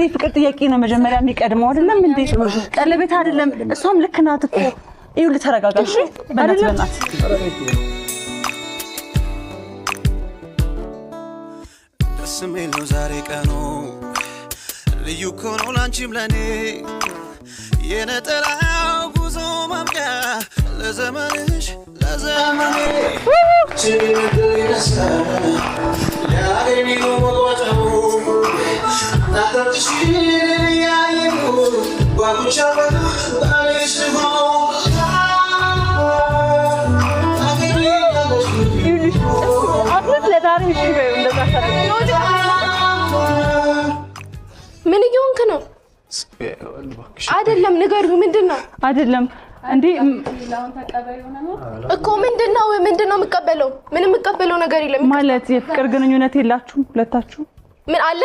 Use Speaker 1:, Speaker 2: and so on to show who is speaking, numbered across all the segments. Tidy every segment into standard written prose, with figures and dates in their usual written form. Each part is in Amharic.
Speaker 1: ነገር የፍቅር ጥያቄ ነው መጀመሪያ የሚቀድመው አይደለም እንዴ ቀለበት አይደለም እሷም ልክ ናት እኮ ይኸውልህ ተረጋጋ እሺ በእናት
Speaker 2: ደስሜል ነው ዛሬ ቀኑ ልዩ ኮኖ ላንቺም ለኔ የነጠላው ጉዞ ማብቂያ ለዘመንሽ ለዘመኔ ችግር ያገኘው ወጣው ታታሽ ያየው ዋጉቻው ባለሽ ነው
Speaker 1: አብረት ለዳር እሺ በይው እንደዛ
Speaker 3: ምን ይሆንክ ነው አይደለም ንገሩኝ ምንድነው
Speaker 1: አይደለም እንዴ
Speaker 4: ላውን ተቀበይ ሆነ ነው
Speaker 3: እኮ ምንድነው የምቀበለው ምንም የምቀበለው ነገር የለም
Speaker 1: ማለት የፍቅር ግንኙነት የላችሁም ሁለታችሁ
Speaker 3: ምን አለ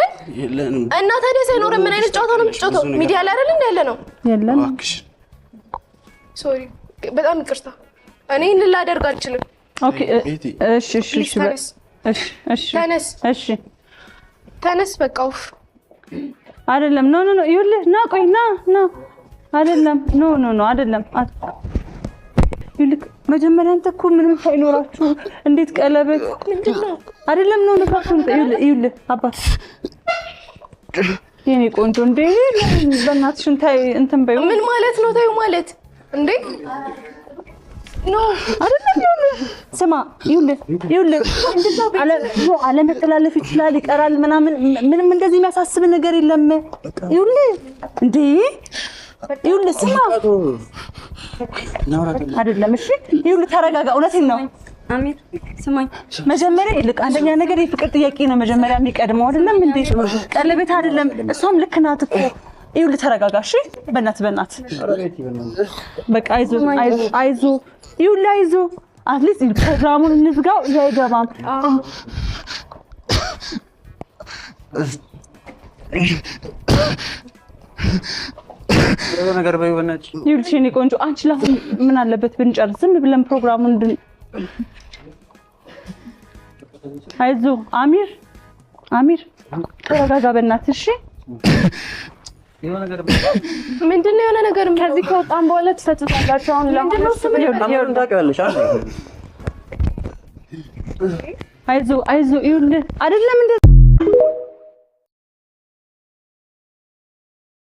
Speaker 3: እና ታዲያ ሳይኖር ምን አይነት ጨዋታ ነው የምትጫወተው ሚዲያ ላይ አይደል እንደ ያለ ነው
Speaker 1: የለም
Speaker 3: ሶሪ በጣም ይቅርታ እኔ ላደርግ አልችልም
Speaker 1: ኦኬ እሺ
Speaker 3: ተነስ በቃ
Speaker 1: አይደለም ኖ ይኸውልህ ና ቆይ ና አይደለም ኖ አይደለም ይኸውልህ መጀመሪያ አንተ እኮ ምንም ሳይኖራችሁ እንዴት ቀለበት
Speaker 3: ምንድነው
Speaker 1: አይደለም ኖ ነፋሱን ይኸውልህ አባት የኔ ቆንጆ እንዴ በእናትሽን ታይ እንትን በይው
Speaker 3: ምን ማለት ነው ታዩ ማለት እንዴ ኖ
Speaker 1: አይደለም ስማ ይኸውልህ አለ መተላለፍ ይችላል ይቀራል ምንም እንደዚህ የሚያሳስብ ነገር የለም ይኸውልህ እንዴ ይኸውልህ ስማ አይደለም እሺ ይኸውልህ ተረጋጋ እውነቴን ነው
Speaker 4: አሚር ስማኝ
Speaker 1: መጀመሪያ ይልቅ አንደኛ ነገር የፍቅር ጥያቄ ነው መጀመሪያ የሚቀድመው አይደለም እንዴ ቀለበት አይደለም እሷም ልክ ናት እኮ ይኸውልህ ተረጋጋ እሺ በእናት በቃ አይዞ ይኸውልህ አይዞ አትሊስት ፕሮግራሙን እንዝጋው ያይገባም
Speaker 5: ነገር በይወናጭ
Speaker 1: ይኸውልሽ እኔ ቆንጆ አንቺ ለአሁን ምን አለበት ብንጨርስ ዝም ብለን ፕሮግራሙን አይዞ አሚር ተረጋጋ በእናትህ እሺ
Speaker 3: ምንድነው የሆነ ነገር
Speaker 1: ከዚህ ከወጣን በኋላ ተሰጥቷላችሁ አሁን
Speaker 3: ምንድነው እሱ
Speaker 5: ታውቂያለሽ
Speaker 1: አይዞ ይኸውልህ አይደለም እንደ